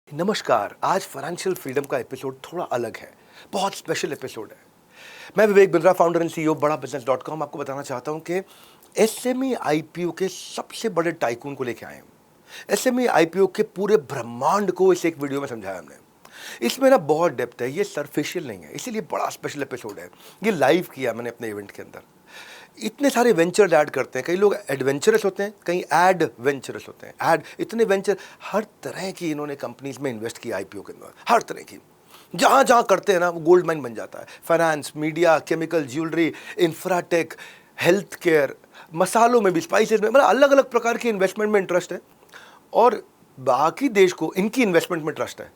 नमस्कार। आज financial freedom का एपिसोड थोड़ा अलग है, बहुत स्पेशल एपिसोड है। मैं Vivek Bindra, founder and CEO बड़ा बिजनेस.com आपको बताना चाहता हूं कि एसएमई आईपीओ के सबसे बड़े टाइकून को लेके आए हैं। एसएमई आईपीओ के पूरे ब्रह्मांड को इस एक वीडियो में समझाया हमने। इसमें ना बहुत डेप्थ है, ये सरफेशियल नहीं है, इसीलिए बड़ा स्पेशल एपिसोड है। ये लाइव किया मैंने अपने इवेंट के अंदर। इतने सारे वेंचर ऐड करते हैं, कई लोग एडवेंचरस होते हैं, कई एडवेंचरस होते हैं। ऐड इतने वेंचर, हर तरह की इन्होंने कंपनीज में इन्वेस्ट किया आईपीओ के अंदर, हर तरह की। जहाँ जहाँ करते हैं ना वो गोल्ड माइन बन जाता है। Finance, media, chemical, jewellery, Infratech, health care, मसालों में भी, स्पाइसेस में, मतलब अलग अलग प्रकार की इन्वेस्टमेंट में इंटरेस्ट है। और बाकी देश को इनकी इन्वेस्टमेंट में ट्रस्ट है।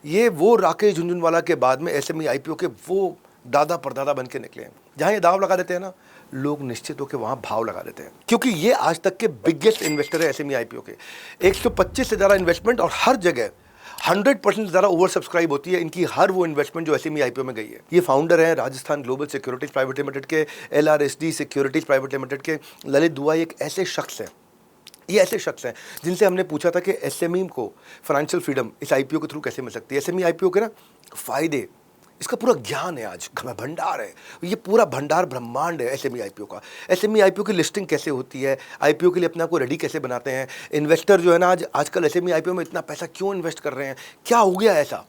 ये वो राकेश झुनझुनवाला के बाद में एसएमई आईपीओ के वो दादा परदादा बन के निकले हैं। जहाँ ये दाव लगा देते हैं ना, लोग निश्चित होकर वहाँ भाव लगा देते हैं, क्योंकि ये आज तक के बिगेस्ट इन्वेस्टर है एसएमई आईपीओ के। 125 से ज़्यादा इन्वेस्टमेंट और हर जगह 100% से ज़्यादा ओवर सब्सक्राइब होती है इनकी हर वो इन्वेस्टमेंट जो एसएमई आईपीओ में गई है। ये फाउंडर हैं Rajasthan global securities private limited के, एलआरएसडी सिक्योरिटीज प्राइवेट लिमिटेड के ललित दुआ। एक ऐसे शख्स हैं, ये ऐसे शख्स हैं जिनसे हमने पूछा था कि एसएमई को फाइनेंशियल फ्रीडम इस आईपीओ के थ्रू कैसे मिल सकती है। एसएमई आईपीओ के ना फायदे, इसका पूरा ज्ञान है, आज भंडार है, ये पूरा भंडार ब्रह्मांड है एसएमई आईपीओ का। एसएमई आईपीओ की लिस्टिंग कैसे होती है, आईपीओ के लिए अपने आप को रेडी कैसे बनाते हैं, इन्वेस्टर जो है ना आजकल एसएमई आईपीओ में इतना पैसा क्यों इन्वेस्ट कर रहे हैं, क्या हो गया ऐसा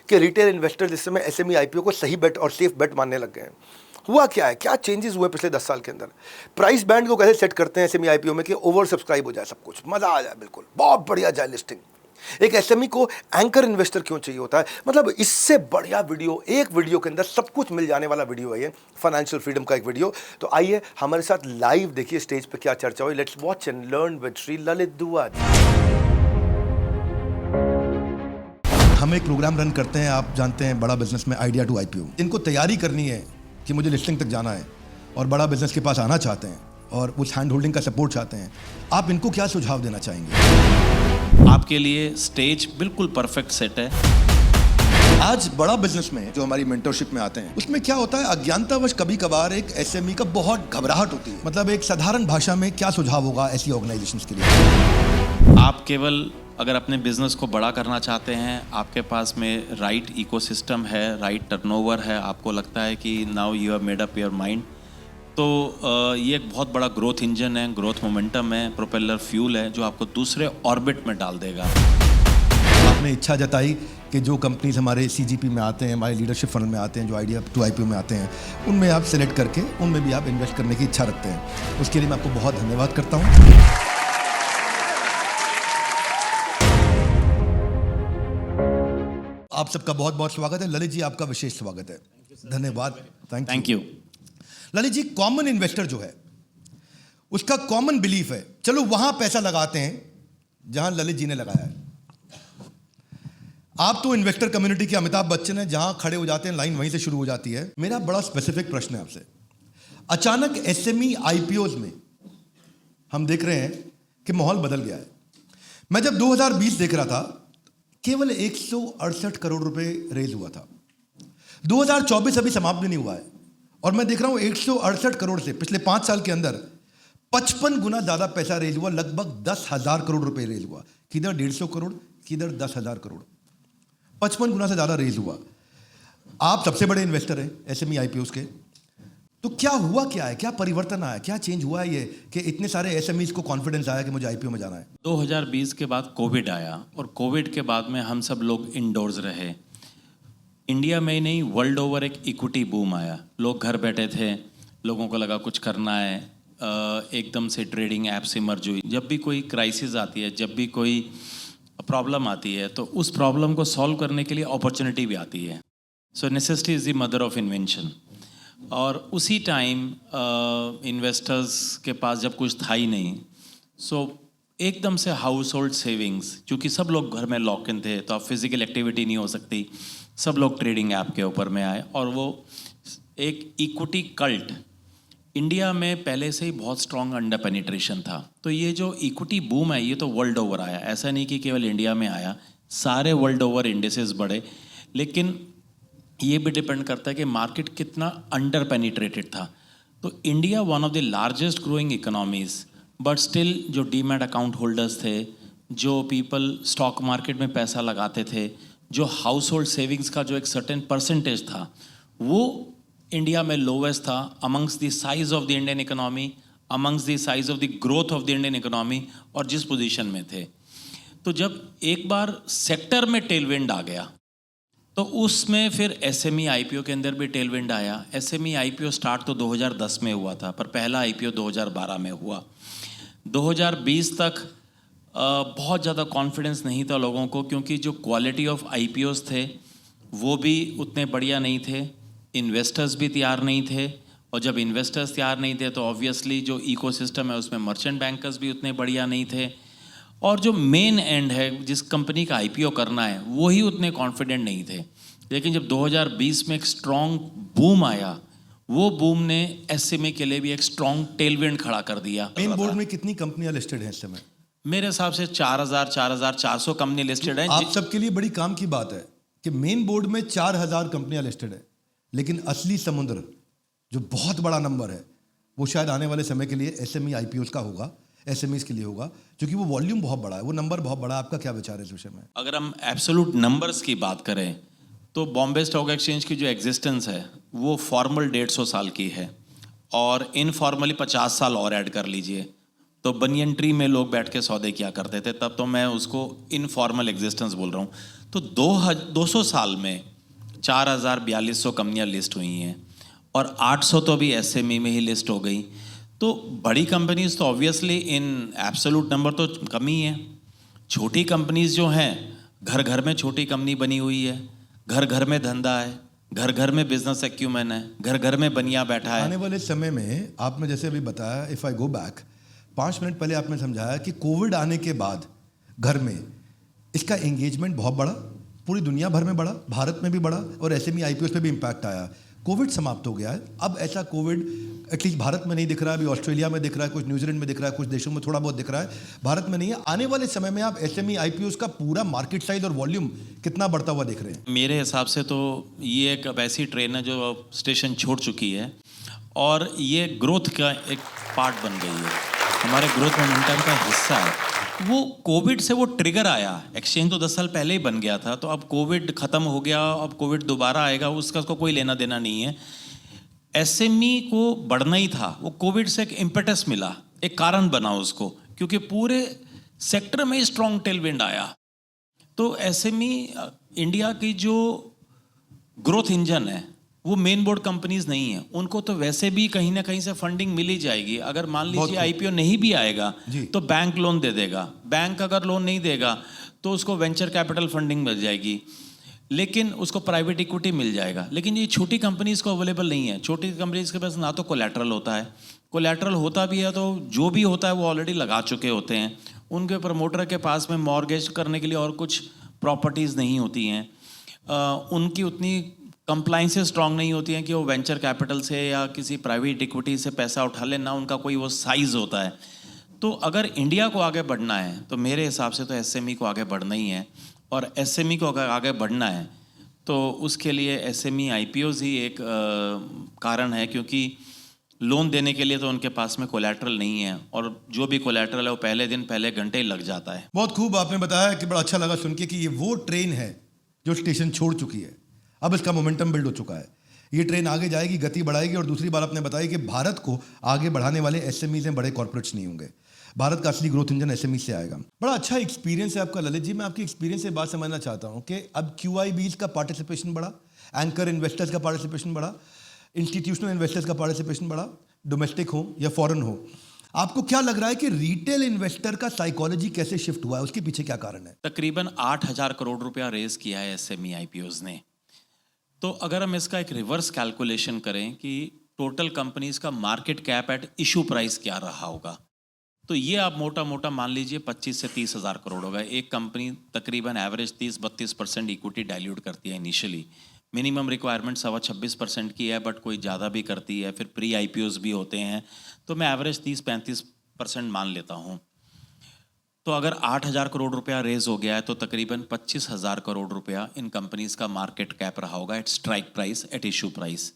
कि रिटेल इन्वेस्टर इस समय एसएमई आईपीओ को सही बेट और सेफ बेट मानने लग गए हैं। हुआ क्या है, क्या चेंजेस हुए पिछले 10 साल के अंदर। प्राइस बैंड को कैसे सेट करते हैं एसएमई आईपीओ में कि ओवर सब्सक्राइब हो जाए, सब कुछ मजा आ जाए, बिल्कुल बहुत बढ़िया जाए लिस्टिंग। एक एसएमई को एंकर इन्वेस्टर क्यों चाहिए होता है, मतलब इससे बढ़िया वीडियो, एक वीडियो के अंदर सब कुछ मिल जाने वाला वीडियो है ये फाइनेंशियल फ्रीडम का एक वीडियो। तो आइए हमारे साथ लाइव देखिए स्टेज पे क्या चर्चा हुई। Let's watch and learn with Shri Lalit दुआ। हम एक प्रोग्राम रन करते हैं, आप जानते हैं, बड़ा बिजनेस में आइडिया टू आईपीओ। इनको तैयारी करनी है कि मुझे लिस्टिंग तक जाना है और बड़ा बिजनेस के पास आना चाहते हैं और उस हैंड होल्डिंग का सपोर्ट चाहते हैं। आप इनको क्या सुझाव देना चाहेंगे? आपके लिए स्टेज बिल्कुल परफेक्ट सेट है। आज बड़ा बिजनेस में जो हमारी मेंटरशिप में आते हैं, उसमें क्या होता है, अज्ञानतावश कभी कभार एक एसएमई का बहुत घबराहट होती है। मतलब एक साधारण भाषा में क्या सुझाव होगा ऐसी ऑर्गेनाइजेशंस के लिए? आप केवल अगर अपने बिजनेस को बड़ा करना चाहते हैं, आपके पास में राइट इकोसिस्टम है, राइट टर्नओवर है, आपको लगता है कि now you have made up your mind, तो ये एक बहुत बड़ा ग्रोथ इंजन है, ग्रोथ मोमेंटम है, प्रोपेलर फ्यूल है जो आपको दूसरे ऑर्बिट में डाल देगा। आपने इच्छा जताई कि जो कंपनीज हमारे सीजीपी में आते हैं, हमारे लीडरशिप फंड में आते हैं, जो आइडिया टू आईपीओ में आते हैं, उनमें आप सिलेक्ट करके उनमें भी आप इन्वेस्ट करने की इच्छा रखते हैं। उसके लिए मैं आपको बहुत धन्यवाद करता हूँ। आप सबका बहुत बहुत स्वागत है। ललित जी, आपका विशेष स्वागत है। धन्यवाद। Thank you. Lalit ji, common investor जो है उसका कॉमन बिलीफ है, चलो वहां पैसा लगाते हैं जहां ललित जी ने लगाया है। आप तो इन्वेस्टर कम्युनिटी के अमिताभ बच्चन हैं, जहां खड़े हो जाते हैं लाइन वहीं से शुरू हो जाती है। मेरा बड़ा स्पेसिफिक प्रश्न है आपसे। अचानक एसएमई आईपीओज में हम देख रहे हैं कि माहौल बदल गया है। मैं जब 2020 देख रहा था, केवल 168 करोड़ रुपए रेज हुआ था। 2024 अभी समाप्त भी नहीं हुआ है और मैं देख रहा हूं 168 करोड़ से पिछले 5 साल के अंदर 55 गुना ज्यादा पैसा रेज हुआ। लगभग 10,000 करोड़ रुपए रेज हुआ, किधर 150 करोड़, किधर 10,000 करोड़, 55 गुना से ज्यादा रेज हुआ। आप सबसे बड़े इन्वेस्टर हैं एसएमई आईपीओ के, तो क्या हुआ, क्या है, क्या परिवर्तन आया, क्या चेंज हुआ है ये कि इतने सारे एसएमईज को कॉन्फिडेंस आया कि मुझे आईपीओ में जाना है? 2020 के बाद कोविड आया और कोविड के बाद में हम सब लोग इंडोर्स रहे। इंडिया में ही नहीं, वर्ल्ड ओवर एक इक्विटी बूम आया। लोग घर बैठे थे, लोगों को लगा कुछ करना है, एकदम से ट्रेडिंग ऐप्स इमर्ज हुई। जब भी कोई क्राइसिस आती है, जब भी कोई प्रॉब्लम आती है, तो उस प्रॉब्लम को सॉल्व करने के लिए अपॉर्चुनिटी भी आती है। So necessity is the mother of invention. और उसी टाइम इन्वेस्टर्स के पास जब कुछ था ही नहीं, सो एकदम से हाउस होल्ड सेविंग्स, क्योंकि सब लोग घर में लॉक इन थे, तो अब फिजिकल एक्टिविटी नहीं हो सकती, सब लोग ट्रेडिंग ऐप के ऊपर में आए। और वो एक इक्विटी कल्ट इंडिया में पहले से ही बहुत स्ट्रॉन्ग अंडर पेनिट्रेशन था। तो ये जो इक्विटी बूम है, ये तो वर्ल्ड ओवर आया, ऐसा नहीं कि केवल इंडिया में आया, सारे वर्ल्ड ओवर इंडेसेस बढ़े। लेकिन ये भी डिपेंड करता है कि मार्केट कितना अंडर पेनिट्रेटेड था। तो India one of the largest growing economies, but still जो डीमैट अकाउंट होल्डर्स थे, जो पीपल स्टॉक मार्केट में पैसा लगाते थे, जो हाउस होल्ड सेविंग्स का जो एक सर्टेन परसेंटेज था, वो इंडिया में लोवेस्ट था amongst the size of the Indian economy, amongst the size of the growth of the Indian economy, और जिस पोजीशन में थे। तो जब एक बार सेक्टर में टेलविंड आ गया तो उसमें फिर एसएमई आईपीओ के अंदर भी टेलविंड आया। एसएमई आईपीओ स्टार्ट तो 2010 में हुआ था, पर पहला आईपीओ 2012 में हुआ। 2020 तक बहुत ज़्यादा कॉन्फिडेंस नहीं था लोगों को, क्योंकि जो क्वालिटी ऑफ आईपीओस थे वो भी उतने बढ़िया नहीं थे, इन्वेस्टर्स भी तैयार नहीं थे, और जब इन्वेस्टर्स तैयार नहीं थे तो ऑब्वियसली जो इकोसिस्टम है उसमें मर्चेंट बैंकर्स भी उतने बढ़िया नहीं थे, और जो मेन एंड है जिस कंपनी का आईपीओ करना है वो ही उतने कॉन्फिडेंट नहीं थे। लेकिन जब 2020 में एक स्ट्रॉन्ग बूम आया, वो बूम ने एसएमई के लिए भी एक स्ट्रॉन्ग टेलविंड खड़ा कर दिया। मेन बोर्ड में कितनी कंपनियां लिस्टेड हैं इस समय? मेरे हिसाब से 4,400 कंपनी लिस्टेड है। आप सबके लिए बड़ी काम की बात है कि मेन बोर्ड में 4,000 कंपनियां लिस्टेड है, लेकिन असली समुद्र जो बहुत बड़ा नंबर है वो शायद आने वाले समय के लिए एसएमई आईपीओ का होगा, एसएमईज के लिए होगा, क्योंकि वो वॉल्यूम बहुत बड़ा है, वो नंबर बहुत बड़ा है। आपका क्या विचार है इस विषय में? अगर हम एब्सोल्यूट नंबर्स की बात करें तो बॉम्बे स्टॉक एक्सचेंज की जो एग्जिस्टेंस है वो फॉर्मल 150 साल की है, और इनफॉर्मली 50 साल और ऐड कर लीजिए तो बनियन ट्री में लोग बैठ के सौदे किया करते थे, तब तो मैं उसको इनफॉर्मल एग्जिस्टेंस बोल रहा हूँ। तो 200 साल में 4,4200 कंपनियाँ लिस्ट हुई हैं, और 800 तो अभी एसएमई में ही लिस्ट हो गई। तो बड़ी कंपनीज तो ऑब्वियसली इन एब्सोल्यूट नंबर तो कम ही है। छोटी कंपनीज जो हैं, घर घर में छोटी कंपनी बनी हुई है, घर घर में धंधा है, घर घर में बिजनेस एक्यूमेन है, घर घर में बनिया बैठा है। आने वाले समय में आपने जैसे अभी बताया, if I go back 5 minute पहले आपने समझाया कि कोविड आने के बाद घर में इसका एंगेजमेंट बहुत बढ़ा, पूरी दुनिया भर में बढ़ा, भारत में भी बढ़ा, और एसएमई आईपीओ पे भी इम्पैक्ट आया। कोविड समाप्त हो गया है, अब ऐसा कोविड एटलीस्ट भारत में नहीं दिख रहा है। अभी ऑस्ट्रेलिया में दिख रहा है, कुछ न्यूजीलैंड में दिख रहा है, कुछ देशों में थोड़ा बहुत दिख रहा है, भारत में नहीं है। आने वाले समय में आप एसएमई आईपीओ का पूरा मार्केट साइज और वॉल्यूम कितना बढ़ता हुआ दिख रहे हैं? मेरे हिसाब से तो ये एक वैसी ट्रेन है जो स्टेशन छोड़ चुकी है, और ये ग्रोथ का एक पार्ट बन गई है, हमारे ग्रोथ मोमेंटम का हिस्सा है। वो कोविड से वो ट्रिगर आया, एक्सचेंज तो 10 साल पहले ही बन गया था, तो अब कोविड ख़त्म हो गया, अब कोविड दोबारा आएगा, उसका कोई लेना देना नहीं है। एसएमई को बढ़ना ही था, वो कोविड से एक इम्पेटस मिला, एक कारण बना उसको, क्योंकि पूरे सेक्टर में स्ट्रॉन्ग टेलविंड आया। तो एसएमई इंडिया की जो ग्रोथ इंजन है वो मेन बोर्ड कंपनीज नहीं है, उनको तो वैसे भी कहीं ना कहीं से फंडिंग मिल ही जाएगी। अगर मान लीजिए आईपीओ नहीं भी आएगा तो बैंक लोन दे देगा, बैंक अगर लोन नहीं देगा तो उसको वेंचर कैपिटल फंडिंग मिल जाएगी, लेकिन उसको प्राइवेट इक्विटी मिल जाएगा। लेकिन ये छोटी कंपनीज को अवेलेबल नहीं है। छोटी कंपनीज के पास ना तो कोलैटरल होता है, कोलैटरल होता भी है तो जो भी होता है वो ऑलरेडी लगा चुके होते हैं, उनके प्रमोटर के पास में मॉर्गेज करने के लिए और कुछ प्रॉपर्टीज़ नहीं होती हैं, उनकी उतनी कंप्लाइंसेस स्ट्रांग नहीं होती हैं कि वो वेंचर कैपिटल से या किसी प्राइवेट इक्विटी से पैसा उठा ले, ना उनका कोई वो साइज़ होता है। तो अगर इंडिया को आगे बढ़ना है तो मेरे हिसाब से तो एसएमई को आगे बढ़ना ही है, और एसएमई को अगर आगे बढ़ना है तो उसके लिए एसएमई आईपीओज ही एक कारण है, क्योंकि लोन देने के लिए तो उनके पास में कोलैटरल नहीं है, और जो भी कोलैटरल है वो पहले घंटे ही लग जाता है। बहुत खूब आपने बताया कि बड़ा अच्छा लगा सुन के कि ये वो ट्रेन है जो स्टेशन छोड़ चुकी है, अब इसका मोमेंटम बिल्ड हो चुका है, ये ट्रेन आगे जाएगी, गति बढ़ाएगी। और दूसरी बात आपने बताई कि भारत को आगे बढ़ाने वाले एसएमईज हैं, बड़े कॉर्पोरेट्स नहीं होंगे, भारत का असली ग्रोथ इंजन एसएमई से आएगा। बड़ा अच्छा एक्सपीरियंस है आपका ललित जी। मैं आपकी एक्सपीरियंस से बात समझना चाहता हूँ कि अब QIBs का पार्टिसिपेशन बढ़ा, एंकर इन्वेस्टर्स का पार्टिसिपेशन बढ़ा, इंस्टीट्यूशनल इन्वेस्टर्स का पार्टिसिपेशन बढ़ा, डोमेस्टिक हो या फॉरेन हो। आपको क्या लग रहा है कि रिटेल इन्वेस्टर का साइकोलॉजी कैसे शिफ्ट हुआ है, उसके पीछे क्या कारण है? तकरीबन 8,000 करोड़ रुपया रेज किया है एसएमई आईपीओज ने। तो अगर हम इसका एक रिवर्स कैलकुलेशन करें कि टोटल कंपनीज का market cap at issue price क्या रहा होगा, तो ये आप मोटा मोटा मान लीजिए 25 से 30 हज़ार करोड़ होगा। एक कंपनी तकरीबन एवरेज 30-32% इक्विटी डाइल्यूट करती है इनिशियली, मिनिमम रिक्वायरमेंट 26-27% की है, बट कोई ज़्यादा भी करती है, फिर प्री आईपीओज भी होते हैं, तो मैं एवरेज 30-35% मान लेता हूँ। तो अगर 8,000 करोड़ रुपया रेज हो गया है तो तकरीबन 25,000 करोड़ रुपया इन कंपनीज का मार्केट कैप रहा होगा at strike price, at issue price.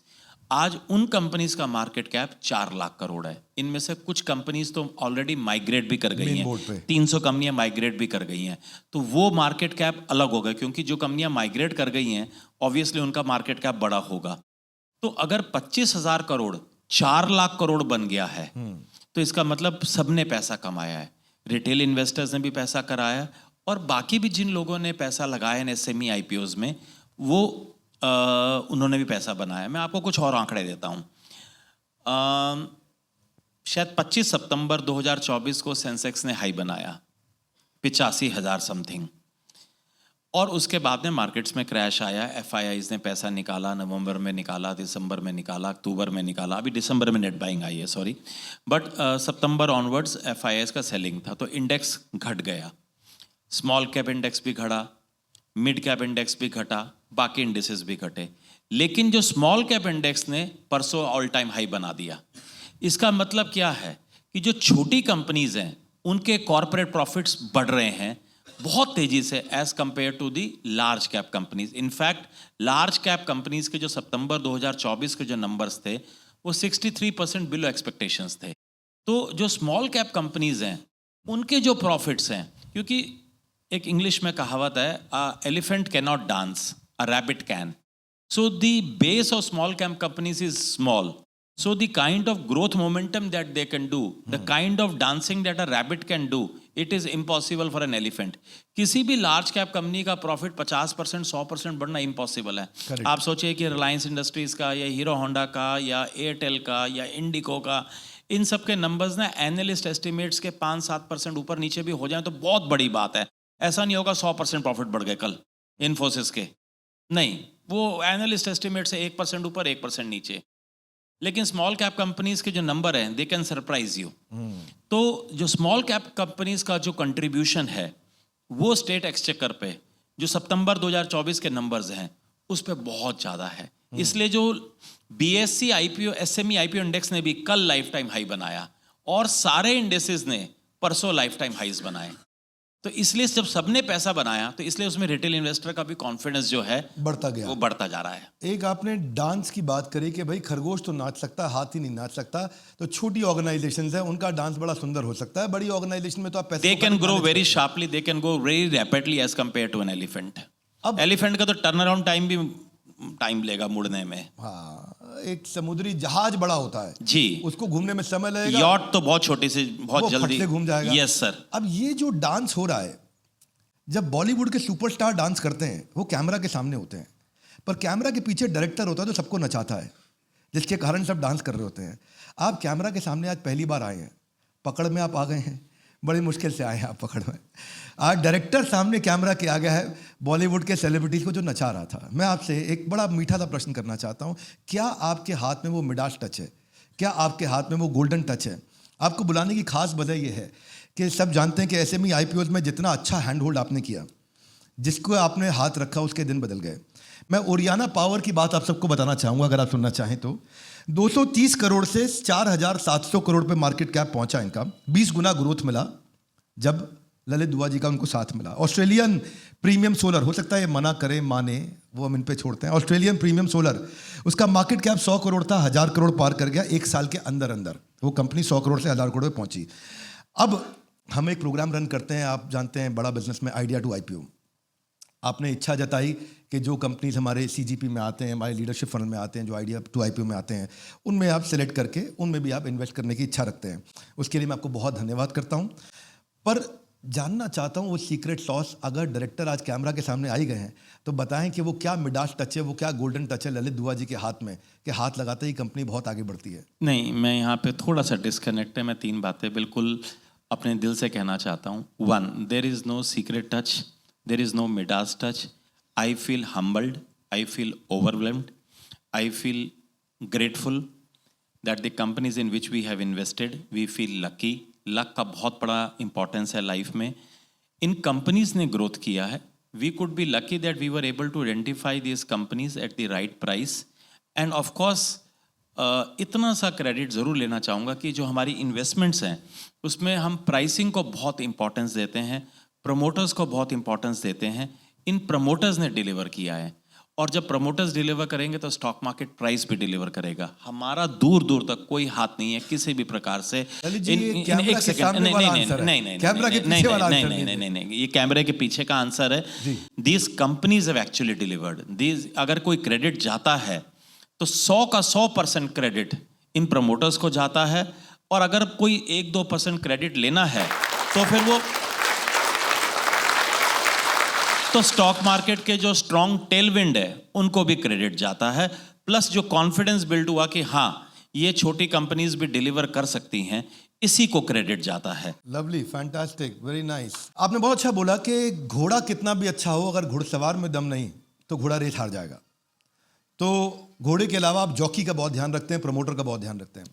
आज उन कंपनीज का मार्केट कैप 4 लाख करोड़ है। इनमें से कुछ कंपनीज तो ऑलरेडी माइग्रेट भी कर गई Main board पे। हैं, 300 कंपनियां माइग्रेट भी कर गई हैं, तो वो मार्केट कैप अलग होगा, क्योंकि जो कंपनियां माइग्रेट कर गई हैं ऑब्वियसली उनका मार्केट कैप बड़ा होगा। तो अगर 25,000 करोड़ 4 लाख करोड़ बन गया है तो इसका मतलब सबने पैसा कमाया है, रिटेल इन्वेस्टर्स ने भी पैसा कराया और बाकी भी जिन लोगों ने पैसा लगाया है एसएमई आईपीओज में वो उन्होंने भी पैसा बनाया। मैं आपको कुछ और आंकड़े देता हूँ। शायद 25 सितंबर 2024 को सेंसेक्स ने हाई बनाया 85,000 समथिंग, और उसके बाद में मार्केट्स में क्रैश आया। एफआईआईज ने पैसा निकाला, नवंबर में निकाला, दिसंबर में निकाला, अक्टूबर में निकाला, अभी दिसंबर में नेट बाइंग आई है sorry, but September onwards FIIs का सेलिंग था, तो इंडेक्स घट गया। स्मॉल कैप इंडेक्स भी घटा, मिड कैप इंडेक्स भी घटा, बाकी इंडेक्सेस भी घटे, लेकिन जो स्मॉल कैप इंडेक्स ने परसों ऑल टाइम हाई बना दिया। इसका मतलब क्या है कि जो छोटी कंपनीज हैं उनके कॉर्पोरेट प्रॉफिट्स बढ़ रहे हैं बहुत तेजी से as compared to the large cap companies. In fact large cap companies के जो सितंबर 2024 के जो नंबर्स थे वो 63% बिलो एक्सपेक्टेशंस थे। तो जो स्मॉल कैप कंपनीज हैं उनके जो प्रॉफिट्स हैं, क्योंकि एक इंग्लिश में कहावत है elephant can not dance, a rabbit can. So the base of small cap companies is small, so the kind of growth momentum that they can do, the kind of dancing that a rabbit can do, it is impossible for an elephant. किसी भी large cap company का profit 50% 100% बढ़ना impossible है। Correct. आप सोचिए कि Reliance industries का या हीरो होंडा का या एयरटेल का या इंडिको का, इन सब के नंबर्स ना एनालिस्ट एस्टिमेट्स के 5-7% ऊपर नीचे भी हो जाए तो बहुत बड़ी बात है। ऐसा नहीं होगा 100% प्रॉफिट बढ़ गए कल इन्फोसिस के, नहीं, वो एनालिस्ट एस्टिमेट से 1% ऊपर 1% नीचे। लेकिन स्मॉल कैप कंपनीज के जो नंबर हैं दे कैन सरप्राइज यू। तो जो स्मॉल कैप कंपनीज का जो कंट्रीब्यूशन है वो स्टेट एक्सचेकर पे जो सितंबर 2024 के नंबर्स हैं उस पे बहुत ज़्यादा है। इसलिए जो BSc IPO SME IPO index ने भी कल लाइफ टाइम हाई बनाया और सारे इंडेक्सेस ने परसों लाइफ टाइम हाईज बनाए। तो इसलिए जब सबने पैसा बनाया तो इसलिए उसमें रिटेल इन्वेस्टर का भी कॉन्फिडेंस जो है बढ़ता गया, वो बढ़ता जा रहा है। एक आपने डांस की बात करी कि भाई खरगोश तो नाच सकता, हाथी नहीं नाच सकता, तो छोटी ऑर्गेनाइजेशंस हैं उनका डांस बड़ा सुंदर हो सकता है, बड़ी ऑर्गेनाइजेशन में तो आप पैसे they can grow very sharply, they can grow very rapidly as compared to an elephant. अब एलिफेंट का तो टर्न अराउंड टाइम भी टाइम लेगा मुड़ने में। हाँ, एक समुद्री जहाज बड़ा होता है जी, उसको घूमने में समय लगेगा, यॉट तो बहुत छोटी सी बहुत वो जल्दी फट से घूम जाएगा। Yes sir. अब ये जो डांस हो रहा है, जब बॉलीवुड के सुपरस्टार डांस करते हैं वो कैमरा के सामने होते हैं, पर कैमरा के पीछे डायरेक्टर होता है जो सबको नचाता है, जिसके कारण सब डांस कर रहे होते हैं। आप कैमरा के सामने आज पहली बार आए हैं, पकड़ में आप आ गए हैं, बड़ी मुश्किल से आए हैं आप पकड़ में। आज डायरेक्टर सामने कैमरा के आ गया है बॉलीवुड के सेलिब्रिटीज को जो नचा रहा था। मैं आपसे एक बड़ा मीठा सा प्रश्न करना चाहता हूँ, क्या आपके हाथ में वो मिडास टच है? क्या आपके हाथ में वो गोल्डन टच है? आपको बुलाने की खास वजह ये है कि सब जानते हैं कि एसएमई आईपीओज में जितना अच्छा हैंड होल्ड आपने किया, जिसको आपने हाथ रखा उसके दिन बदल गए। मैं ओरियाना पावर की बात आप सबको बताना चाहूँगा अगर आप सुनना चाहें तो। 230 करोड़ से 4,700 करोड़ पे मार्केट कैप पहुंचा इनका, 20 गुना ग्रोथ मिला जब ललित दुआ जी का उनको साथ मिला। ऑस्ट्रेलियन प्रीमियम सोलर, हो सकता है ये मना करे माने, वो हम इन पे छोड़ते हैं। ऑस्ट्रेलियन प्रीमियम सोलर, उसका मार्केट कैप 100 करोड़ था, 1000 करोड़ पार कर गया एक साल के अंदर अंदर। वो कंपनी 100 करोड़ से 1000 करोड़ पे पहुंची। अब हम एक प्रोग्राम रन करते हैं, आप जानते हैं बड़ा बिजनेस में, आइडिया टू आईपीओ। आपने इच्छा जताई कि जो कंपनीज हमारे सीजीपी में आते हैं, हमारे लीडरशिप फंड में आते हैं, जो आइडिया टू आईपीओ में आते हैं, उनमें आप सेलेक्ट करके उनमें भी आप इन्वेस्ट करने की इच्छा रखते हैं। उसके लिए मैं आपको बहुत धन्यवाद करता हूं। पर जानना चाहता हूं वो सीक्रेट सॉस, अगर डायरेक्टर आज कैमरा के सामने आ ही गए हैं तो बताएं कि वो क्या मिडास टच है, वो क्या गोल्डन टच है ललित दुआ जी के हाथ में कि हाथ लगाते ही कंपनी बहुत आगे बढ़ती है। नहीं, मैं यहाँ पे थोड़ा सा डिस्कनेक्ट है। मैं 3 बातें बिल्कुल अपने दिल से कहना चाहता हूँ। 1, there is no secret touch, there is no Midas touch. I feel humbled, I feel overwhelmed, I feel grateful that the companies in which we have invested, we feel lucky. Luck का बहुत बड़ा importance है life में। इन companies ने growth किया है। We could be lucky that we were able to identify this companies at the right price. And of course इतना सा क्रेडिट ज़रूर लेना चाहूँगा कि जो हमारी इन्वेस्टमेंट्स हैं उसमें हम प्राइसिंग को बहुत इंपॉर्टेंस देते हैं, प्रमोटर्स को बहुत इंपॉर्टेंस देते हैं। इन प्रमोटर्स ने डिलीवर किया है और जब प्रमोटर्स डिलीवर करेंगे तो स्टॉक मार्केट प्राइस भी डिलीवर करेगा। हमारा दूर दूर तक कोई हाथ नहीं है किसी भी प्रकार से। ललित जी, ये कैमरा के सामने वाला आंसर है। कैमरा के पीछे वाला आंसर नहीं, ये कैमरे के पीछे का आंसर है। These companies have actually delivered these. अगर कोई क्रेडिट जाता है तो 100 का 100% क्रेडिट इन प्रमोटर्स को जाता है, और अगर कोई 1-2% क्रेडिट लेना है तो फिर वो तो स्टॉक मार्केट के जो स्ट्रॉन्ग टेलविंड है उनको भी क्रेडिट जाता है, प्लस जो कॉन्फिडेंस बिल्ड हुआ कि हाँ ये छोटी कंपनीज भी डिलीवर कर सकती हैं, इसी को क्रेडिट जाता है। Lovely, fantastic, very nice. आपने बहुत अच्छा बोला कि घोड़ा कितना भी अच्छा हो, अगर घुड़सवार में दम नहीं तो घोड़ा रेस हार जाएगा। तो घोड़े के अलावा आप जॉकी का बहुत ध्यान रखते हैं, प्रमोटर का बहुत ध्यान रखते हैं।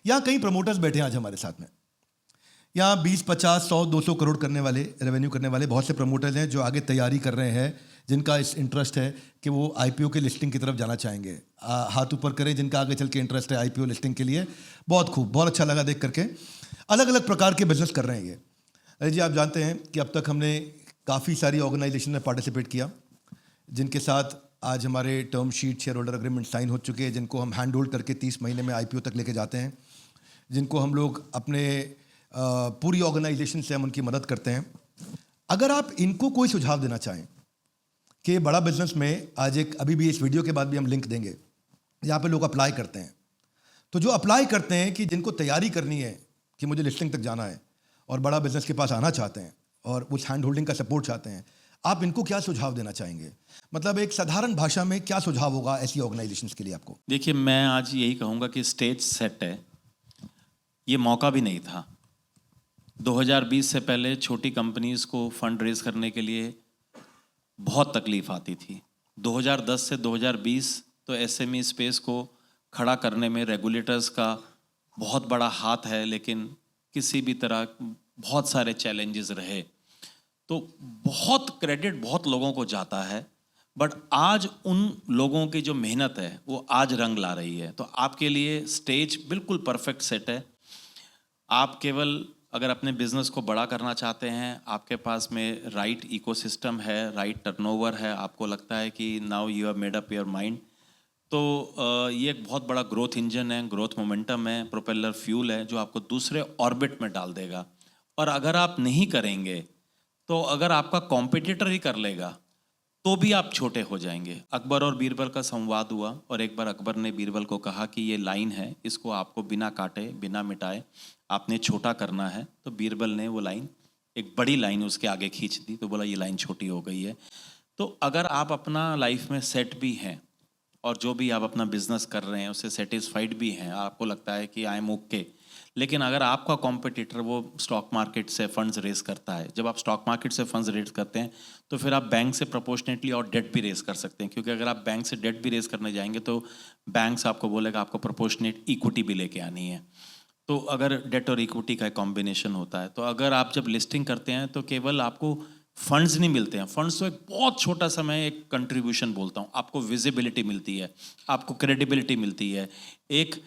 यहाँ कई प्रमोटर्स बैठे हैं आज हमारे साथ में। यहाँ 20, 50, 100, 200 करोड़ करने वाले, रेवेन्यू करने वाले बहुत से प्रमोटर्स हैं जो आगे तैयारी कर रहे हैं, जिनका इस इंटरेस्ट है कि वो आईपीओ के लिस्टिंग की तरफ जाना चाहेंगे। हाथ ऊपर करें जिनका आगे चल के इंटरेस्ट है आईपीओ लिस्टिंग के लिए। बहुत खूब, बहुत अच्छा लगा देख करके। अलग अलग प्रकार के बिजनेस कर रहे हैं ये। अरे जी, आप जानते हैं कि अब तक हमने काफ़ी सारी ऑर्गेनाइजेशन में पार्टिसिपेट किया, जिनके साथ आज हमारे term sheet, shareholder agreement sign हो चुके हैं, जिनको हम हैंड होल्ड करके 30 महीने में आईपीओ तक लेके जाते हैं, जिनको हम लोग अपने पूरी ऑर्गेनाइजेशन से हम उनकी मदद करते हैं। अगर आप इनको कोई सुझाव देना चाहें कि बड़ा बिजनेस में आज एक, अभी भी इस वीडियो के बाद भी हम लिंक देंगे, यहाँ पे लोग अप्लाई करते हैं, तो जो अप्लाई करते हैं कि जिनको तैयारी करनी है कि मुझे लिस्टिंग तक जाना है और बड़ा बिजनेस के पास आना चाहते हैं और उस हैंड होल्डिंग का सपोर्ट चाहते हैं, आप इनको क्या सुझाव देना चाहेंगे? मतलब एक साधारण भाषा में क्या सुझाव होगा ऐसी ऑर्गेनाइजेशंस के लिए आपको? देखिए, मैं आज यही कहूँगा कि स्टेज सेट है, ये मौका भी नहीं था। 2020 से पहले छोटी कंपनीज को फंड रेज करने के लिए बहुत तकलीफ आती थी। 2010 से 2020 तो एसएमई स्पेस को खड़ा करने में रेगुलेटर्स का बहुत बड़ा हाथ है, लेकिन किसी भी तरह बहुत सारे चैलेंजेस रहे, तो बहुत क्रेडिट बहुत लोगों को जाता है, बट आज उन लोगों की जो मेहनत है वो आज रंग ला रही है। तो आपके लिए स्टेज बिल्कुल परफेक्ट सेट है। आप केवल अगर अपने बिजनेस को बड़ा करना चाहते हैं, आपके पास में राइट इकोसिस्टम है, राइट टर्नओवर है, आपको लगता है कि now you have made up your mind, तो ये एक बहुत बड़ा ग्रोथ इंजन है, ग्रोथ मोमेंटम है, प्रोपेलर फ्यूल है जो आपको दूसरे ऑर्बिट में डाल देगा। और अगर आप नहीं करेंगे तो अगर आपका कॉम्पिटिटर ही कर लेगा तो भी आप छोटे हो जाएंगे। अकबर और बीरबल का संवाद हुआ और एक बार अकबर ने बीरबल को कहा कि ये लाइन है, इसको आपको बिना काटे बिना मिटाए आपने छोटा करना है। तो बीरबल ने वो लाइन, एक बड़ी लाइन उसके आगे खींच दी, तो बोला ये लाइन छोटी हो गई है। तो अगर आप अपना लाइफ में सेट भी हैं और जो भी आप अपना बिजनेस कर रहे हैं उससे सेटिस्फाइड भी हैं, आपको लगता है कि आई एम ओके, लेकिन अगर आपका कॉम्पिटिटर वो स्टॉक मार्केट से फंड्स रेज करता है, जब आप स्टॉक मार्केट से फंड्स रेज करते हैं तो फिर आप बैंक से प्रोपोर्शनेटली और डेट भी रेज कर सकते हैं, क्योंकि अगर आप बैंक से डेट भी रेज करने जाएंगे तो बैंक्स आपको बोलेगा आपको प्रोपोर्शनेट इक्विटी भी लेके आनी है। तो अगर डेट और इक्विटी का कॉम्बिनेशन होता है, तो अगर आप जब लिस्टिंग करते हैं तो केवल आपको फंड्स नहीं मिलते हैं, फंड्स तो एक बहुत छोटा सा, मैं एक कंट्रीब्यूशन बोलता हूँ, आपको विजिबिलिटी मिलती है, आपको क्रेडिबिलिटी मिलती है। एक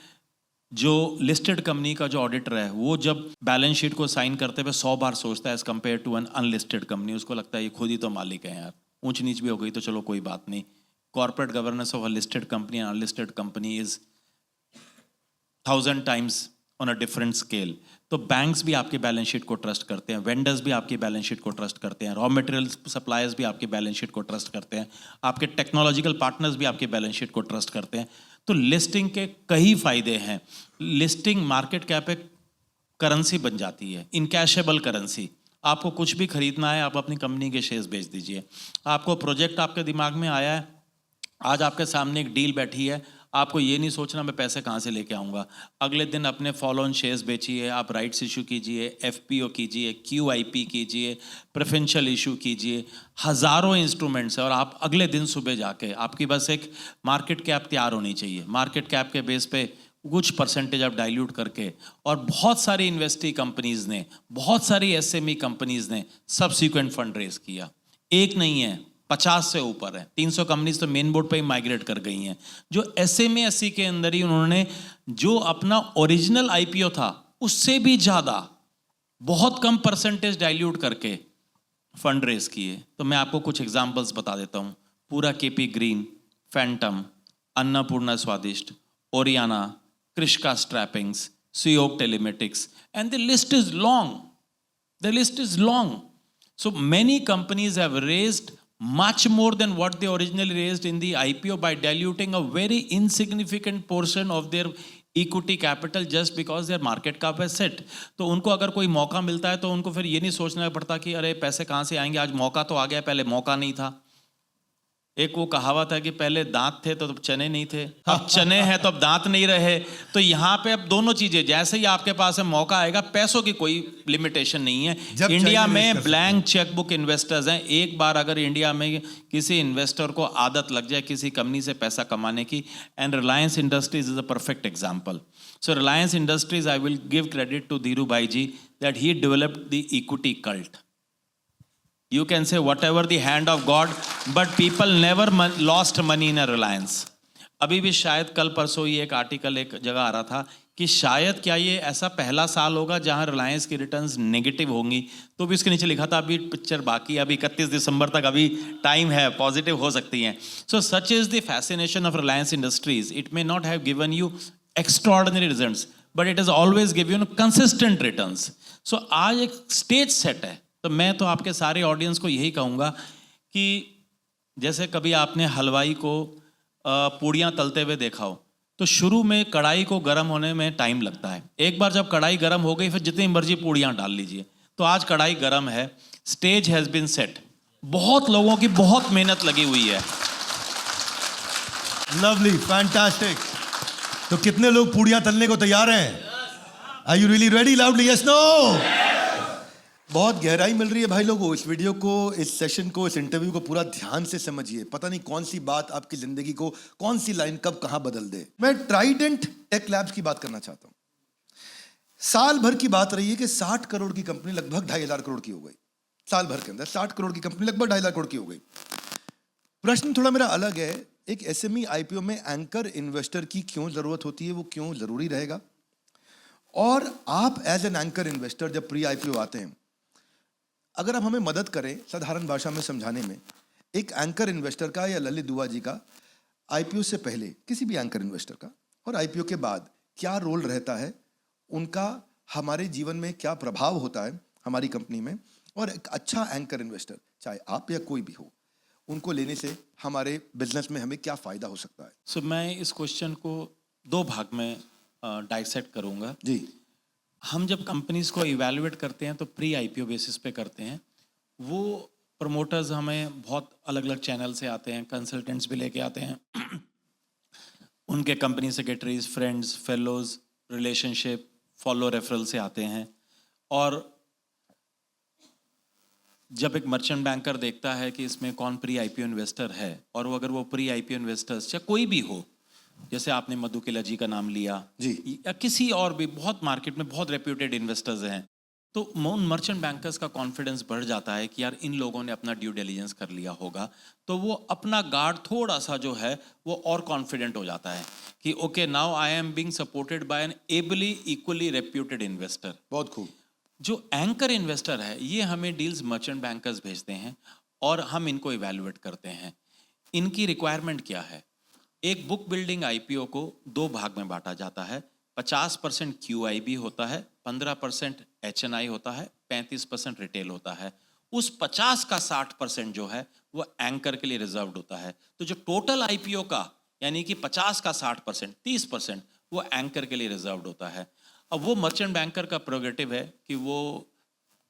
जो लिस्टेड कंपनी का जो ऑडिटर है वो जब बैलेंस शीट को साइन करते हुए 100 बार सोचता है as compared to an unlisted company, उसको लगता है ये खुद ही तो मालिक है यार, ऊंच नीच भी हो गई तो चलो कोई बात नहीं। Corporate governance of a listed company and unlisted company is 1000 times on a different scale. तो बैंक्स भी आपके बैलेंस शीट को ट्रस्ट करते हैं, वेंडर्स भी आपकी बैलेंस शीट को ट्रस्ट करते हैं, रॉ मटेरियल सप्लायर्स भी आपकी बैलेंस शीट को ट्रस्ट करते हैं, आपके टेक्नोलॉजिकल पार्टनर्स भी आपकी बैलेंस शीट को ट्रस्ट करते हैं। तो लिस्टिंग के कई फायदे हैं। लिस्टिंग मार्केट कैप एक करेंसी बन जाती है, इनकैशेबल करेंसी। आपको कुछ भी खरीदना है, आप अपनी कंपनी के शेयर्स बेच दीजिए। आपको प्रोजेक्ट आपके दिमाग में आया है, आज आपके सामने एक डील बैठी है, आपको ये नहीं सोचना मैं पैसे कहाँ से लेके आऊँगा। अगले दिन अपने फॉलो ऑन शेयर्स बेचिए, आप राइट्स इशू कीजिए, एफपीओ कीजिए, क्यूआईपी कीजिए, प्रेफरेंशियल इशू कीजिए, हज़ारों इंस्ट्रूमेंट्स है। और आप अगले दिन सुबह जाके, आपकी बस एक मार्केट कैप तैयार होनी चाहिए, मार्केट कैप के बेस पे कुछ परसेंटेज आप डाइल्यूट करके, और बहुत सारी इन्वेस्टी कंपनीज़ ने, बहुत सारी एसएमई कंपनीज़ ने सब्सिक्वेंट फंड रेज किया। एक नहीं है, 50 से ऊपर है, 300 कंपनीज तो मेन बोर्ड पे ही माइग्रेट कर गई हैं, जो एसएमई के अंदर ही उन्होंने जो अपना ओरिजिनल आईपीओ था उससे भी ज़्यादा बहुत कम परसेंटेज डाइल्यूट करके फंड रेज किए। तो मैं आपको कुछ एग्जांपल्स बता देता हूँ। पूरा KP green Phantom, Annapurna Swadisht, Oriana, Krishca strappings, सियोक telematics, and the list is long. The list is long. So many companies have raised much more than what they originally raised in the IPO by diluting a very insignificant portion of their equity capital just because their market cap है set. तो उनको अगर कोई मौका मिलता है तो उनको फिर ये नहीं सोचना पड़ता कि अरे पैसे कहाँ से आएंगे, आज मौका तो आ गया, पहले मौका नहीं था. एक वो कहावत है कि पहले दांत थे तो चने नहीं थे, अब चने हैं तो अब दांत नहीं रहे. तो यहाँ पे अब दोनों चीजें, जैसे ही आपके पास है मौका आएगा, पैसों की कोई लिमिटेशन नहीं है. इंडिया में ब्लैंक चेकबुक इन्वेस्टर्स हैं. एक बार अगर इंडिया में किसी इन्वेस्टर को आदत लग जाए किसी कंपनी से पैसा कमाने की, and Reliance Industries is a perfect example. So Reliance Industries, I will give credit to Dhirubhai ji that he developed the equity cult. You can say whatever the hand of God, but people never lost money in a Reliance. अभी भी शायद कल परसों ही एक article एक जगह आ रहा था कि शायद क्या ये ऐसा पहला साल होगा जहां रिलायंस की रिटर्न्स नेगेटिव होंगी. तो भी उसके नीचे लिखा था अभी पिक्चर बाकी, अभी 31 दिसंबर तक अभी टाइम है, पॉजिटिव हो सकती हैं. So such is the fascination of Reliance Industries. It may not have given you extraordinary results, but it is always give you consistent returns. So आज एक स्टेज सेट है. तो मैं तो आपके सारे ऑडियंस को यही कहूँगा कि जैसे कभी आपने हलवाई को पूड़ियाँ तलते हुए देखा हो, तो शुरू में कढ़ाई को गर्म होने में टाइम लगता है. एक बार जब कढ़ाई गर्म हो गई, फिर जितनी मर्जी पूड़ियाँ डाल लीजिए. तो आज कढ़ाई गर्म है, स्टेज हैज़ बीन सेट, बहुत लोगों की बहुत मेहनत लगी हुई है. Lovely, fantastic. तो कितने लोग पूड़ियाँ तलने को तैयार हैं? Are you really ready? Loudly yes no. बहुत गहराई मिल रही है भाई लोगों. इस वीडियो को, इस सेशन को, इस इंटरव्यू को पूरा ध्यान से समझिए. पता नहीं कौन सी बात आपकी जिंदगी को, कौन सी लाइन कब कहां बदल दे. मैं ट्राइडेंट टेक लैब्स की बात करना चाहता हूं. साल भर की बात रही है कि 60 करोड़ की कंपनी लगभग 2,500 करोड़ की हो गई. साल भर के अंदर 60 करोड़ की कंपनी लगभग 2,500 करोड़ की हो गई. प्रश्न थोड़ा मेरा अलग है. एक एसएमई आईपीओ में एंकर इन्वेस्टर की क्यों जरूरत होती है, वो क्यों जरूरी रहेगा? और आप एज एन एंकर इन्वेस्टर जब प्री आईपीओ आते हैं, अगर आप हमें मदद करें साधारण भाषा में समझाने में, एक एंकर इन्वेस्टर का या ललित दुआ जी का आईपीओ से पहले, किसी भी एंकर इन्वेस्टर का, और आईपीओ के बाद क्या रोल रहता है, उनका हमारे जीवन में क्या प्रभाव होता है हमारी कंपनी में, और एक अच्छा एंकर इन्वेस्टर चाहे आप या कोई भी हो, उनको लेने से हमारे बिजनेस में हमें क्या फायदा हो सकता है. सो मैं इस क्वेश्चन को 2 भाग में डाइसेक्ट करूंगा जी. हम जब कंपनीज को इवैल्यूएट करते हैं तो प्री आईपीओ बेसिस पे करते हैं. वो प्रमोटर्स हमें बहुत अलग अलग चैनल से आते हैं, कंसल्टेंट्स भी लेके आते हैं. उनके company secretaries, friends, fellows, relationship, follow, referral से आते हैं. और जब एक मर्चेंट बैंकर देखता है कि इसमें कौन प्री आईपीओ इन्वेस्टर है, और वो अगर वो प्री आईपीओ इन्वेस्टर्स या कोई भी हो, जैसे आपने मधु किला जी का नाम लिया जी, या किसी और भी बहुत मार्केट में बहुत रेप्यूटेड इन्वेस्टर्स हैं, तो उन मर्चेंट बैंकर्स का कॉन्फिडेंस बढ़ जाता है कि यार इन लोगों ने अपना ड्यू डिलिजेंस कर लिया होगा. तो वो अपना गार्ड थोड़ा सा जो है वो और कॉन्फिडेंट हो जाता है कि okay, now I am being supported by an ably equally reputed investor. बहुत खूब. जो एंकर इन्वेस्टर है, ये हमें डील्स मर्चेंट बैंकर्स भेजते हैं और हम इनको इवैल्यूएट करते हैं. इनकी रिक्वायरमेंट क्या है? एक बुक बिल्डिंग आईपीओ को 2 भाग में बांटा जाता है. 50% क्यूआईबी होता है, 15% एचएनआई होता है, 35% रिटेल होता है. उस 50 का 60% जो है वो एंकर के लिए रिजर्व्ड होता है. तो जो टोटल आईपीओ का, यानी कि 50 का 60%, 30% वो एंकर के लिए रिजर्व्ड होता है. अब वो मर्चेंट बैंकर का प्रोगेटिव है कि वो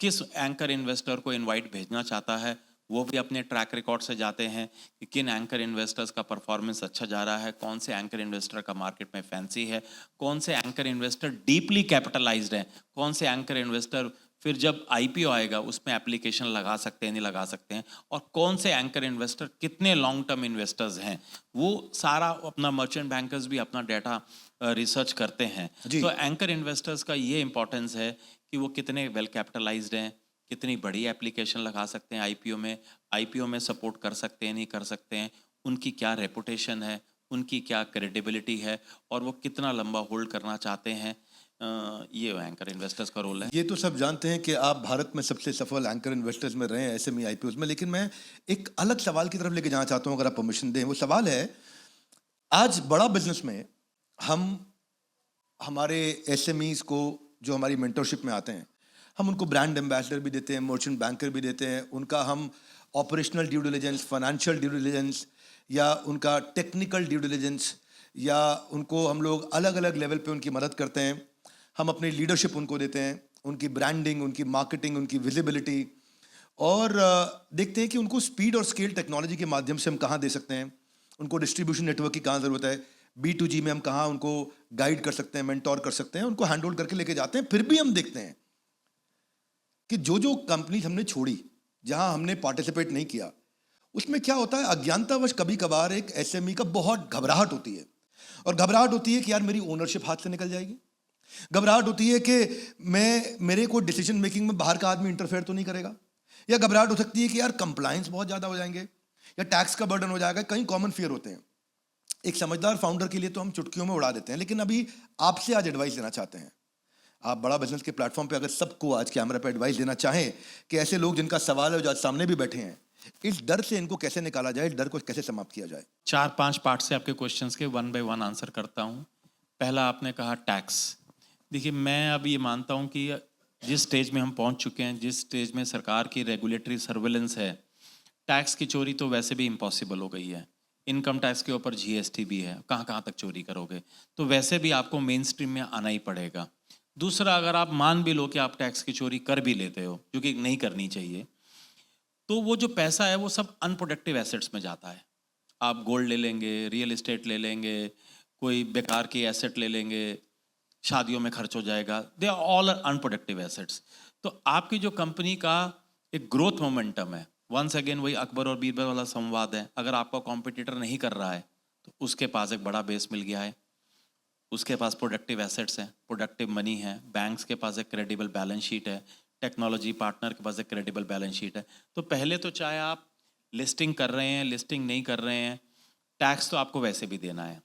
किस एंकर इन्वेस्टर को इनवाइट भेजना चाहता है. वो भी अपने ट्रैक रिकॉर्ड से जाते हैं कि किन एंकर इन्वेस्टर्स का परफॉर्मेंस अच्छा जा रहा है, कौन से एंकर इन्वेस्टर का मार्केट में फैंसी है, कौन से एंकर इन्वेस्टर डीपली कैपिटलाइज्ड हैं, कौन से एंकर इन्वेस्टर फिर जब आईपीओ आएगा उसमें एप्लीकेशन लगा सकते हैं, नहीं लगा सकते हैं, और कौन से एंकर इन्वेस्टर कितने लॉन्ग टर्म इन्वेस्टर्स हैं. वो सारा अपना मर्चेंट बैंकर्स भी अपना डाटा रिसर्च करते हैं. तो एंकर इन्वेस्टर्स का ये इंपॉर्टेंस है कि वो कितने वेल कैपिटलाइज्ड हैं, कितनी बड़ी एप्लीकेशन लगा सकते हैं आईपीओ में सपोर्ट कर सकते हैं, नहीं कर सकते हैं, उनकी क्या रेपुटेशन है, उनकी क्या क्रेडिबिलिटी है, और वो कितना लंबा होल्ड करना चाहते हैं. ये एंकर इन्वेस्टर्स का रोल है. ये तो सब जानते हैं कि आप भारत में सबसे सफल एंकर इन्वेस्टर्स में रहे हैं एसएमई आईपीओ में, लेकिन मैं एक अलग सवाल की तरफ लेके जाना चाहता हूँ, अगर आप परमिशन दें. वो सवाल है आज बड़ा बिजनेस में हम हमारे एसएमईज को जो हमारी मेंटरशिप में आते हैं, हम उनको ब्रांड एम्बेसडर भी देते हैं, मर्चेंट बैंकर भी देते हैं, उनका हम operational due diligence, financial due diligence या उनका टेक्निकल ड्यू डिलिजेंस या उनको हम लोग अलग अलग लेवल पे उनकी मदद करते हैं। हम अपनी लीडरशिप उनको देते हैं, उनकी ब्रांडिंग, उनकी मार्केटिंग, उनकी विजिबिलिटी, और देखते हैं कि उनको स्पीड और स्केल टेक्नोलॉजी के माध्यम से हम कहाँ दे सकते हैं, उनको डिस्ट्रीब्यूशन नेटवर्क की कहाँ ज़रूरत है, B2G में हम कहाँ उनको गाइड कर सकते हैं, मेंटोर कर सकते हैं, उनको हैंड होल्ड करके लेके जाते हैं। फिर भी हम देखते हैं कि जो जो कंपनी हमने छोड़ी, जहां हमने पार्टिसिपेट नहीं किया, उसमें क्या होता है, अज्ञानतावश कभी कभार एक एसएमई का बहुत घबराहट होती है। और घबराहट होती है कि यार मेरी ओनरशिप हाथ से निकल जाएगी, घबराहट होती है कि मेरे को डिसीजन मेकिंग में बाहर का आदमी इंटरफेयर तो नहीं करेगा, या घबराहट हो सकती है कि यार कंप्लायंस बहुत ज़्यादा हो जाएंगे या टैक्स का बर्डन हो जाएगा। कई कॉमन फियर होते हैं। एक समझदार फाउंडर के लिए तो हम चुटकियों में उड़ा देते हैं, लेकिन अभी आपसे आज एडवाइस लेना चाहते हैं। आप बड़ा बिजनेस के प्लेटफॉर्म पे अगर सबको आज कैमरा पे एडवाइस देना चाहें कि ऐसे लोग जिनका सवाल है जो आज सामने भी बैठे हैं, इस डर से इनको कैसे निकाला जाए, इस डर को कैसे समाप्त किया जाए। 4-5 पार्ट से आपके क्वेश्चंस के 1 बाय 1 आंसर करता हूँ। पहला आपने कहा टैक्स। देखिए, मैं अब ये मानता हूँ कि जिस स्टेज में हम पहुँच चुके हैं, जिस स्टेज में सरकार की रेगुलेटरी सर्विलेंस है, टैक्स की चोरी तो वैसे भी इम्पॉसिबल हो गई है। इनकम टैक्स के ऊपर GST भी है, कहाँ कहाँ तक चोरी करोगे, तो वैसे भी आपको मेन स्ट्रीम में आना ही पड़ेगा। दूसरा, अगर आप मान भी लो कि आप टैक्स की चोरी कर भी लेते हो, जो कि नहीं करनी चाहिए, तो वो जो पैसा है वो सब अनप्रोडक्टिव एसेट्स में जाता है। आप गोल्ड ले लेंगे, रियल एस्टेट ले लेंगे, कोई बेकार की एसेट ले लेंगे, शादियों में खर्च हो जाएगा। They are all unproductive assets. तो आपकी जो कंपनी का एक ग्रोथ मोमेंटम है, वंस अगेन वही अकबर और बीरबल वाला संवाद है, अगर आपका कॉम्पिटिटर नहीं कर रहा है तो उसके पास एक बड़ा बेस मिल गया है, उसके पास प्रोडक्टिव एसेट्स हैं, प्रोडक्टिव मनी है, बैंक्स के पास एक क्रेडिबल बैलेंस शीट है, टेक्नोलॉजी पार्टनर के पास एक क्रेडिबल बैलेंस शीट है। तो पहले तो चाहे आप लिस्टिंग कर रहे हैं, लिस्टिंग नहीं कर रहे हैं, टैक्स तो आपको वैसे भी देना है।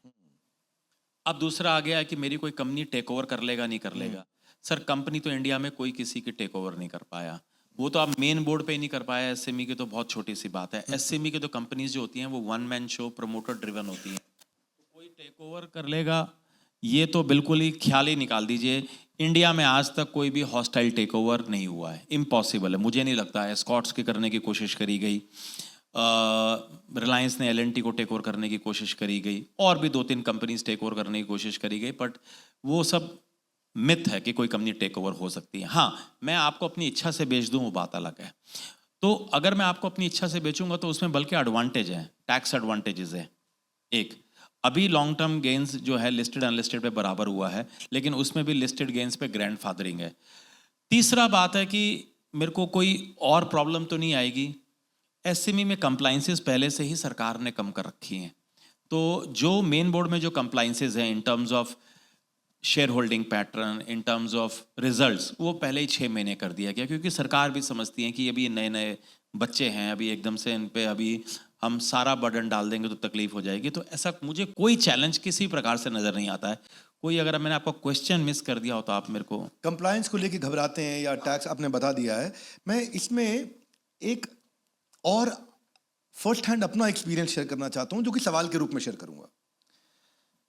अब दूसरा आ गया है कि मेरी कोई कंपनी टेक ओवर कर लेगा, नहीं कर लेगा। सर, कंपनी तो इंडिया में कोई किसी की टेक ओवर नहीं कर पाया, वो तो आप मेन बोर्ड पे ही नहीं कर पाया। एसएमई की तो बहुत छोटी सी बात है। एसएमई की तो कंपनीज जो होती हैं वो 1 मैन शो, प्रमोटर ड्रिवन होती हैं। तो कोई टेक ओवर कर लेगा, ये तो बिल्कुल ही ख्याल ही निकाल दीजिए। इंडिया में आज तक कोई भी हॉस्टाइल टेक ओवर नहीं हुआ है, इम्पॉसिबल है। मुझे नहीं लगता है। स्कॉट्स की करने की कोशिश करी गई, रिलायंस ने LNT को टेक ओवर करने की कोशिश करी गई, और भी 2-3 कंपनीज टेक ओवर करने की कोशिश करी गई, बट वो सब मिथ है कि कोई कंपनी टेक ओवर हो सकती है। हाँ, मैं आपको अपनी इच्छा से बेच दूं वो बात अलग है। तो अगर मैं आपको अपनी इच्छा से बेचूंगा तो उसमें बल्कि एडवांटेज है, टैक्स एडवांटेजेस है। एक, अभी लॉन्ग टर्म गेन्स जो है लिस्टेड अनलिस्टेड पे बराबर हुआ है, लेकिन उसमें भी लिस्टेड गेन्स पे ग्रैंड फादरिंग है। तीसरा बात है कि मेरे को कोई और प्रॉब्लम तो नहीं आएगी। एसएमई में कंप्लाइंसेस पहले से ही सरकार ने कम कर रखी हैं, तो जो मेन बोर्ड में जो कंप्लाइंसेस हैं in terms of share holding pattern, in terms of results, वो पहले ही 6 महीने कर दिया गया, क्योंकि सरकार भी समझती है कि अभी ये नए नए बच्चे हैं, अभी एकदम से इन पे अभी हम सारा बर्डन डाल देंगे तो तकलीफ हो जाएगी। तो ऐसा मुझे कोई चैलेंज किसी प्रकार से नज़र नहीं आता है। कोई, अगर मैंने आपका क्वेश्चन मिस कर दिया हो तो आप मेरे को। कंप्लायंस को लेके घबराते हैं या टैक्स, आपने बता दिया है। मैं इसमें एक और फर्स्ट हैंड अपना एक्सपीरियंस शेयर करना चाहता हूं, जो कि सवाल के रूप में शेयर करूंगा।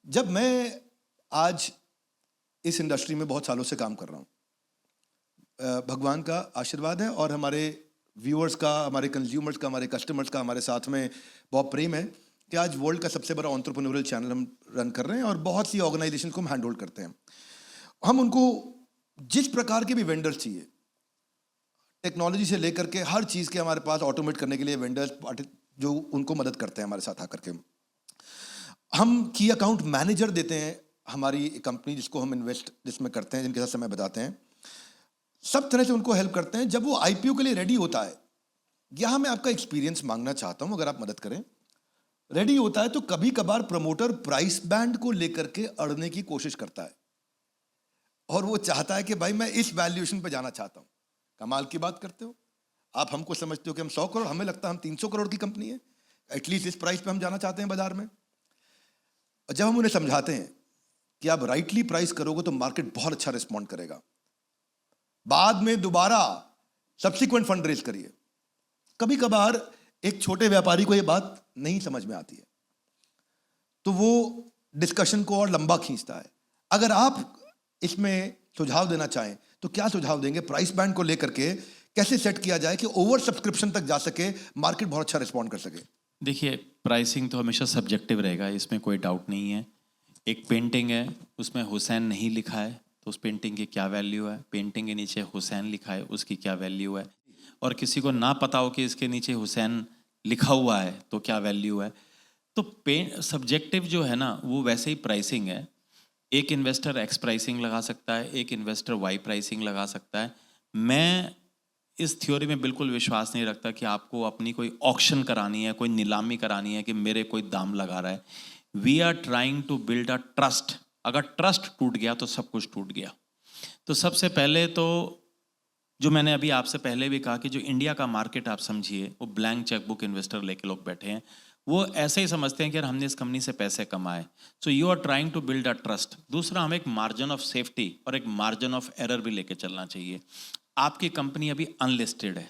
जब मैं आज इस इंडस्ट्री में बहुत सालों से काम कर रहा हूं, भगवान का आशीर्वाद है और हमारे व्यूअर्स का, हमारे कंज्यूमर्स का, हमारे कस्टमर्स का हमारे साथ में बहुत प्रेम है कि आज वर्ल्ड का सबसे बड़ा एंटरप्रेन्योरियल चैनल हम रन कर रहे हैं और बहुत सी ऑर्गेनाइजेशन को हम हैंड होल्ड करते हैं। हम उनको जिस प्रकार के भी वेंडर्स चाहिए, टेक्नोलॉजी से लेकर के हर चीज़ के हमारे पास ऑटोमेट करने के लिए वेंडर्स जो उनको मदद करते हैं हमारे साथ आकर के। हम की अकाउंट मैनेजर देते हैं, हमारी कंपनी जिसको हम इन्वेस्ट जिसमें करते हैं, जिनके साथ समय बताते हैं, सब तरह से उनको हेल्प करते हैं। जब वो IPO के लिए रेडी होता है, यहाँ मैं आपका एक्सपीरियंस मांगना चाहता हूँ, अगर आप मदद करें। रेडी होता है तो कभी कभार प्रमोटर प्राइस बैंड को लेकर के अड़ने की कोशिश करता है और वो चाहता है कि भाई मैं इस वैल्यूएशन पे जाना चाहता हूँ। कमाल की बात करते हो आप, हमको समझते हो कि हम 100 करोड़, हमें लगता है हम 300 करोड़ की कंपनी है, एटलीस्ट इस प्राइस पे हम जाना चाहते हैं बाजार में। और जब हम उन्हें समझाते हैं कि आप राइटली प्राइस करोगे तो मार्केट बहुत अच्छा रिस्पॉन्ड करेगा, बाद में दोबारा सब्सिक्वेंट फंड रेज करिए। कभी कभार एक छोटे व्यापारी को यह बात नहीं समझ में आती है, तो वो डिस्कशन को और लंबा खींचता है। अगर आप इसमें सुझाव देना चाहें तो क्या सुझाव देंगे? प्राइस बैंड को लेकर के कैसे सेट किया जाए कि ओवर सब्सक्रिप्शन तक जा सके, मार्केट बहुत अच्छा रिस्पॉन्ड कर सके? देखिए, प्राइसिंग तो हमेशा सब्जेक्टिव रहेगा, इसमें कोई डाउट नहीं है। एक पेंटिंग है, उसमें हुसैन नहीं लिखा है तो उस पेंटिंग की क्या वैल्यू है? पेंटिंग के नीचे हुसैन लिखा है, उसकी क्या वैल्यू है? और किसी को ना पता हो कि इसके नीचे हुसैन लिखा हुआ है तो क्या वैल्यू है? तो सब्जेक्टिव जो है ना, वो वैसे ही प्राइसिंग है। एक इन्वेस्टर एक्स प्राइसिंग लगा सकता है, एक इन्वेस्टर वाई प्राइसिंग लगा सकता है। मैं इस थ्योरी में बिल्कुल विश्वास नहीं रखता कि आपको अपनी कोई ऑक्शन करानी है, कोई नीलामी करानी है कि मेरे कोई दाम लगा रहा है। We are trying to build a trust. अगर ट्रस्ट टूट गया तो सब कुछ टूट गया। तो सबसे पहले तो जो मैंने अभी आपसे पहले भी कहा कि जो इंडिया का मार्केट आप समझिए, वो ब्लैंक चेकबुक इन्वेस्टर लेके लोग बैठे हैं। वो ऐसे ही समझते हैं कि यार हमने इस कंपनी से पैसे कमाए। So you are trying to build a trust. दूसरा, हमें एक मार्जिन ऑफ सेफ्टी और एक मार्जिन ऑफ एरर भी लेके चलना चाहिए। आपकी कंपनी अभी अनलिस्टेड है,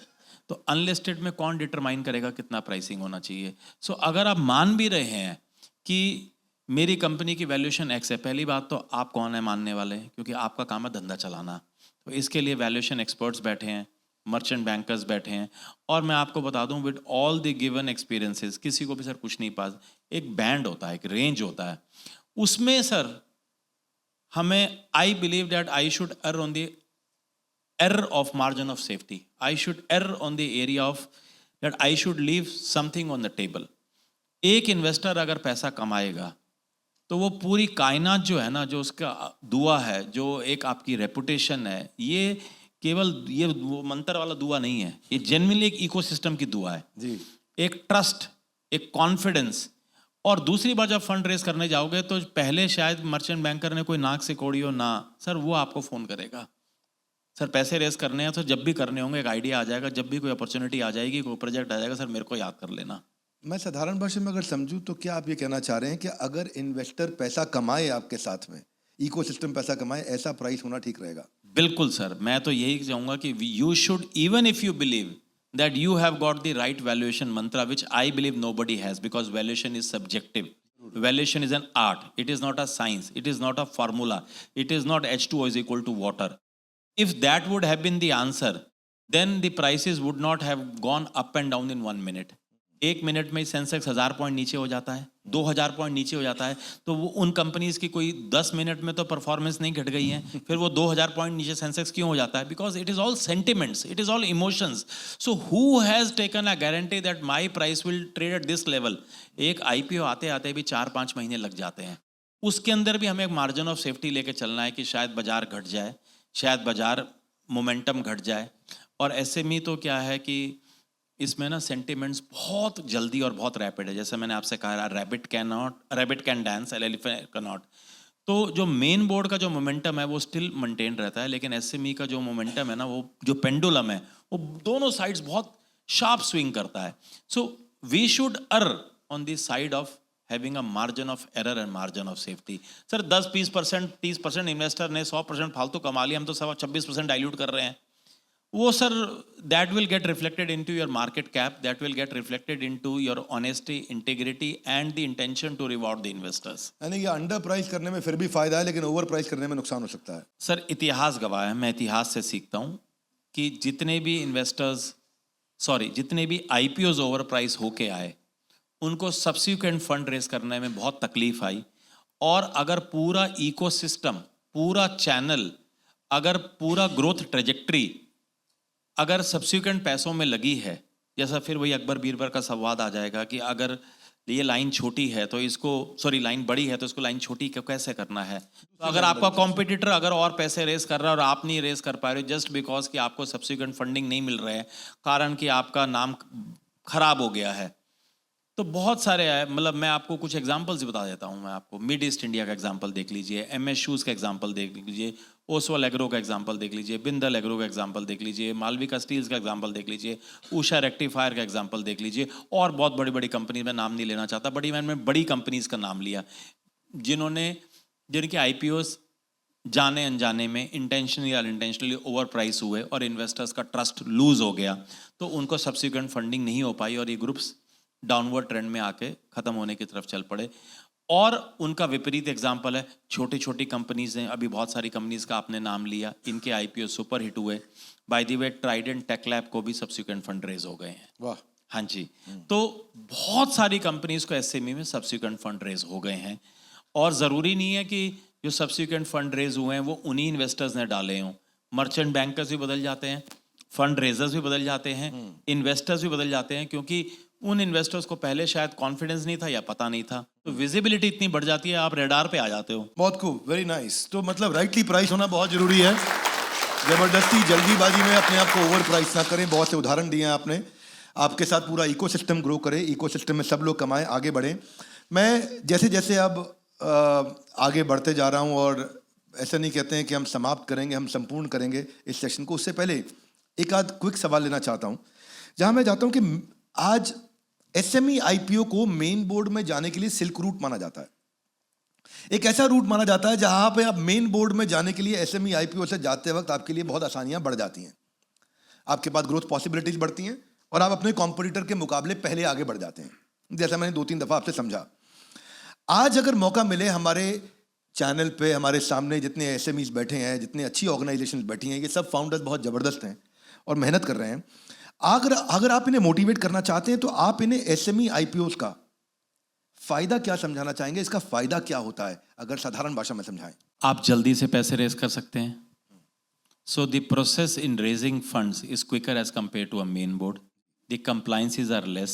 तो अनलिस्टेड में कौन डिटरमाइन करेगा कितना प्राइसिंग होना चाहिए? सो अगर आप मान भी रहे हैं कि मेरी कंपनी की वैल्यूएशन एक्स है, पहली बात तो आप कौन है मानने वाले? क्योंकि आपका काम है धंधा चलाना। तो इसके लिए वैल्यूएशन एक्सपर्ट्स बैठे हैं, मर्चेंट बैंकर्स बैठे हैं। और मैं आपको बता दूं, with all the given experiences, किसी को भी सर कुछ नहीं पास। एक बैंड होता है, एक रेंज होता है, उसमें सर हमें, I believe that I should err on the error of margin of safety. I should err on the area of that I should leave something on the table. एक investor अगर पैसा कमाएगा तो वो पूरी कायनात जो है ना, जो उसका दुआ है, जो एक आपकी रेपुटेशन है, ये केवल ये वो मंत्र वाला दुआ नहीं है, ये जेन्युइनली एक इकोसिस्टम की दुआ है जी। एक ट्रस्ट, एक कॉन्फिडेंस। और दूसरी बार जब फंड रेज करने जाओगे तो पहले शायद मर्चेंट बैंकर ने कोई नाक से कोड़ी हो ना, सर वो आपको फ़ोन करेगा, सर पैसे रेस करने हैं तो जब भी करने होंगे, एक आइडिया आ जाएगा, जब भी कोई अपॉर्चुनिटी आ जाएगी, कोई प्रोजेक्ट आ जाएगा, सर मेरे को याद कर लेना। मैं साधारण भाषा में अगर समझूं तो क्या आप ये कहना चाह रहे हैं कि अगर इन्वेस्टर पैसा कमाए आपके साथ में, इकोसिस्टम पैसा कमाए, ऐसा प्राइस होना ठीक रहेगा? बिल्कुल सर, मैं तो यही चाहूँगा कि you should, even if you believe that you have got the right valuation mantra, which I believe nobody has, because valuation is subjective. Valuation is an art. It is not a science. It is not a formula. It is not H2O is equal to water. If that would have been the answer, then the prices would not have gone up and down in 1 minute. 1 minute में Sensex 1000 point नीचे हो जाता है, 2000 point नीचे हो जाता है, तो वो उन कंपनीज की कोई 10 मिनट में तो परफॉर्मेंस नहीं घट गई है, फिर वो 2000 पॉइंट नीचे सेंसेक्स क्यों हो जाता है? Because it is all sentiments, it is all emotions. So who has taken a guarantee that my price will trade at this level? एक आईपीओ आते आते भी 4-5 महीने लग जाते हैं। उसके अंदर भी हमें एक मार्जिन ऑफ सेफ्टी लेके चलना है कि शायद बाजार घट जाए, शायद बाजार मोमेंटम घट जाए। और एसएमई तो क्या है कि इसमें ना सेंटिमेंट्स बहुत जल्दी और बहुत रैपिड है। जैसे मैंने आपसे कहा, rabbit can dance elephant can not. तो जो मेन बोर्ड का जो मोमेंटम है वो स्टिल मेंटेन रहता है, लेकिन एसएमई का जो मोमेंटम है ना, वो जो पेंडुलम है, वो दोनों साइड्स बहुत शार्प स्विंग करता है। So we should err on the side of having a margin of error and margin of safety. Sir 10-20%, 30% investor ने 100% फालतू कमा लिया, हम तो 26% डाइल्यूट कर रहे हैं। वो sir that will get reflected into your market cap, that will get reflected into your honesty, integrity and the intention to reward the investors. यानी ये अंडर प्राइस करने में फिर भी फायदा है, लेकिन ओवर प्राइस करने में नुकसान हो सकता है। सर इतिहास गवाह है, मैं इतिहास से सीखता हूँ कि जितने भी आईपीओज ओवर प्राइस होके आए, उनको सब्सिक्वेंट फंड रेज करने में बहुत तकलीफ आई। और अगर पूरा इकोसिस्टम, पूरा चैनल, अगर पूरा ग्रोथ ट्रेजेक्ट्री अगर सब्सिक्वेंट पैसों में लगी है, जैसा फिर वही अकबर बीरबल का संवाद आ जाएगा कि अगर ये लाइन छोटी है तो इसको, लाइन बड़ी है तो इसको लाइन छोटी कैसे करना है। तो अगर आपका कॉम्पिटिटर अगर और पैसे रेस कर रहा है और आप नहीं रेस कर पा रहे हो जस्ट बिकॉज कि आपको सब्सिक्वेंट फंडिंग नहीं मिल रहा है, कारण कि आपका नाम खराब हो गया है, तो बहुत सारे है। मतलब मैं आपको कुछ एग्जांपल्स बता देता हूँ। मैं आपको मिड ईस्ट इंडिया का एग्जांपल देख लीजिए, एमएस शूज़ का एग्जांपल देख लीजिए, ओसवाल एग्रो का एग्जांपल देख लीजिए, बिंदल एग्रो का एग्जांपल देख लीजिए, मालविका स्टील्स का एग्जांपल देख लीजिए, उषा रेक्टिफायर का एग्जांपल देख लीजिए, और बहुत बड़ी बड़ी कंपनी, में नाम नहीं लेना चाहता, बड़ी मैंने बड़ी कंपनीज का नाम लिया जिनके आईपीओस जाने अनजाने में इंटेंशनली या अनइंटेंशनली ओवर प्राइस हुए और इन्वेस्टर्स का ट्रस्ट लूज हो गया, तो उनको सब्सिक्वेंट फंडिंग नहीं हो पाई और ये ग्रुप्स डाउनवर्ड ट्रेंड में आके ख़त्म होने की तरफ चल पड़े। और उनका विपरीत एग्जाम्पल है छोटी छोटी कंपनीज हैं, अभी बहुत सारी कंपनीज का आपने नाम लिया, इनके आईपीओ सुपर हिट हुए। By the way Trident tech lab को भी सब्सिक्वेंट फंड रेज हो गए हैं। वाह। हाँ जी, तो बहुत सारी कंपनीज को एसएमई में सब्सिक्वेंट फंड रेज हो गए हैं। और ज़रूरी नहीं है कि जो सब्सिक्वेंट फंड रेज हुए हैं वो उन्हीं इन्वेस्टर्स ने डाले हों। मर्चेंट बैंकर्स भी बदल जाते हैं, फंड रेजर्स भी बदल जाते हैं, इन्वेस्टर्स भी बदल जाते हैं, क्योंकि उन इन्वेस्टर्स को पहले शायद कॉन्फिडेंस नहीं था या पता नहीं था, तो विजिबिलिटी इतनी बढ़ जाती है, आप रेडार पे आ जाते हो। बहुत खूब, वेरी नाइस। तो मतलब राइटली प्राइस होना बहुत जरूरी है। जबरदस्ती जल्दीबाजी में अपने आप को ओवर प्राइस ना करें। बहुत से उदाहरण दिए हैं आपने। आपके साथ पूरा इकोसिस्टम ग्रो करे, इकोसिस्टम में सब लोग कमाएं, आगे बढ़ें। मैं जैसे जैसे अब आगे बढ़ते जा रहा हूं, और ऐसा नहीं कहते हैं कि हम समाप्त करेंगे, हम संपूर्ण करेंगे इस सेशन को, उससे पहले एक आध क्विक सवाल लेना चाहता हूं, जहां मैं चाहता हूं कि आज एसएमई आईपीओ को मेन बोर्ड में जाने के लिए सिल्क रूट माना जाता है। एक ऐसा रूट माना जाता है जहां पे आप मेन बोर्ड में जाने के लिए एसएमई आईपीओ से जाते वक्त आपके लिए बहुत आसानियां बढ़ जाती हैं, आपके पास ग्रोथ पॉसिबिलिटीज बढ़ती हैं, और आप अपने कॉम्पिटिटर के मुकाबले पहले आगे बढ़ जाते हैं, जैसा मैंने 2-3 दफा आपसे समझा। आज अगर मौका मिले, हमारे चैनल पे हमारे सामने जितने एसएमईज बैठे हैं, जितने अच्छी ऑर्गेनाइजेशंस बैठी हैं, ये सब फाउंडर्स बहुत ज़बरदस्त हैं और मेहनत कर रहे हैं। अगर आप इन्हें मोटिवेट करना चाहते हैं तो आप इन्हें एसएमई आईपीओज का फायदा क्या समझाना चाहेंगे? इसका फायदा क्या होता है, अगर साधारण भाषा में समझाएं? आप जल्दी से पैसे रेज कर सकते हैं। So the process in raising funds is quicker as compared to a main board. The compliances are less,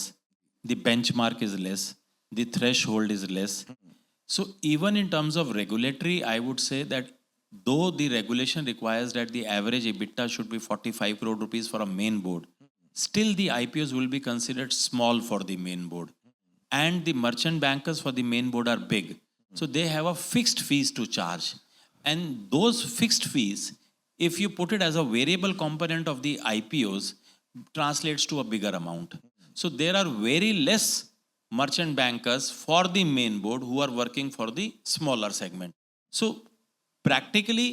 the benchmark is less, the threshold is less. So even in terms of regulatory, I would say that though the regulation requires that the average EBITDA should be 45 crore rupees for a main board, still the IPOs will be considered small for the main board. And the merchant bankers for the main board are big. So they have a fixed fees to charge. And those fixed fees, if you put it as a variable component of the IPOs, translates to a bigger amount. So there are very less merchant bankers for the main board who are working for the smaller segment. So practically,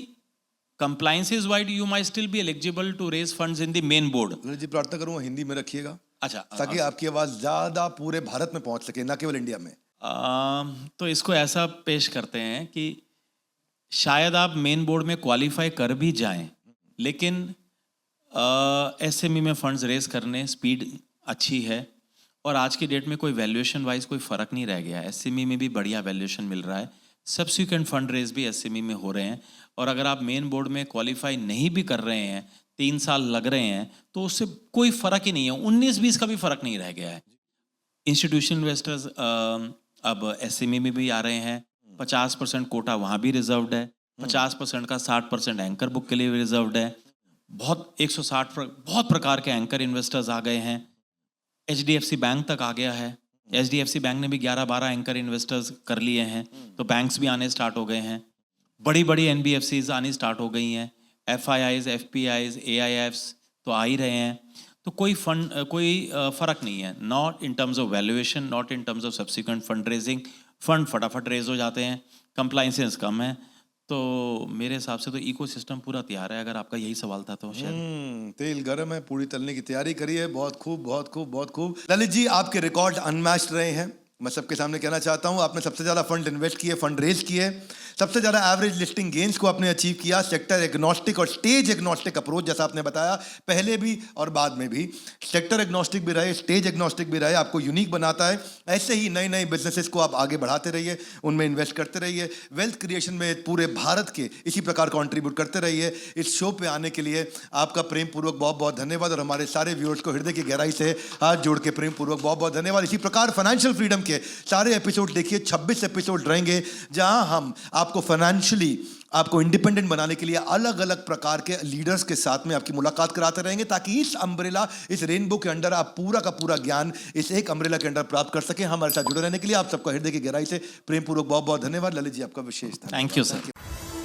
compliances wise, you might still be eligible to raise funds in the main board. Lalit ji, प्रार्थना करूंगा हिंदी में रखिएगा, अच्छा, ताकि आपकी आवाज ज्यादा पूरे भारत में पहुंच सके, ना केवल इंडिया में। तो इसको ऐसा पेश करते हैं कि शायद आप मेन बोर्ड में क्वालिफाई कर भी जाएं, लेकिन एसएमई में फंड्स रेज करने स्पीड अच्छी है, और आज की डेट में कोई वैल्यूएशन वाइज कोई फ़र्क नहीं रह गया है। एसएमई में भी बढ़िया वैल्यूएशन मिल रहा है, सब्सिक्वेंट फंड रेज भी एसएमई में हो रहे हैं, और अगर आप मेन बोर्ड में क्वालिफाई नहीं भी कर रहे हैं, 3 साल लग रहे हैं, तो उससे कोई फ़र्क ही नहीं है, 19-20 का भी फ़र्क नहीं रह गया है। इंस्टीट्यूशनल इन्वेस्टर्स अब एसएमई में भी आ रहे हैं, 50% कोटा वहाँ भी रिजर्व्ड है, 50% का 60% एंकर बुक के लिए भी रिजर्व्ड है। बहुत 160 बहुत प्रकार के एंकर इन्वेस्टर्स आ गए हैं। एचडीएफसी बैंक तक आ गया है, एचडीएफसी बैंक ने भी 11-12 एंकर इन्वेस्टर्स कर लिए हैं, तो बैंक्स भी आने स्टार्ट हो गए हैं, बड़ी बड़ी एनबीएफसीज आनी स्टार्ट हो गई हैं, एफआईआईज, एफपीआईज, एआईएफ्स तो आ ही रहे हैं। तो कोई फ़र्क नहीं है, not in terms of valuation, not in terms of subsequent fund raising. Fund फटाफट रेज हो जाते हैं, कंप्लाइंसेस कम है, तो मेरे हिसाब से तो इकोसिस्टम पूरा तैयार है। अगर आपका यही सवाल था तो शायद। तेल गर्म है, पूरी तलने की तैयारी करी है। बहुत खूब, बहुत खूब, बहुत खूब। ललित जी, आपके रिकॉर्ड अनमैच्ड रहे हैं। मैं सबके सामने कहना चाहता हूं, आपने सबसे ज्यादा फंड इन्वेस्ट किए, फंड रेज किए, सबसे ज्यादा एवरेज लिस्टिंग गेन्स को आपने अचीव किया। सेक्टर एग्नोस्टिक और स्टेज एग्नोस्टिक अप्रोच, जैसा आपने बताया पहले भी और बाद में भी, सेक्टर एग्नोस्टिक भी रहे, स्टेज एग्नोस्टिक भी रहे, आपको यूनिक बनाता है। ऐसे ही नए नए बिजनेसेस को आप आगे बढ़ाते रहिए, उनमें इन्वेस्ट करते रहिए, वेल्थ क्रिएशन में पूरे भारत के इसी प्रकार कॉन्ट्रीब्यूट करते रहिए। इस शो पे आने के लिए आपका प्रेम पूर्वक बहुत बहुत धन्यवाद, और हमारे सारे व्यूअर्स को हृदय की गहराई से हाथ जोड़ के प्रेम पूर्वक बहुत बहुत धन्यवाद। इसी प्रकार फाइनेंशियल फ्रीडम के सारे एपिसोड देखिए, 26 एपिसोड रहेंगे, जहां हम आपको फाइनेंशियली, आपको इंडिपेंडेंट बनाने के लिए अलग अलग प्रकार के लीडर्स के साथ में आपकी मुलाकात कराते रहेंगे, ताकि इस अम्ब्रेला, इस रेनबो के अंडर आप पूरा का पूरा ज्ञान इस एक अम्ब्रेला के अंडर प्राप्त कर सकें। हमारे साथ जुड़े रहने के लिए आप सबका हृदय की गहराई से प्रेम पूर्वक बहुत बहुत धन्यवाद। ललित जी, आपका विशेष थैंक यू सर।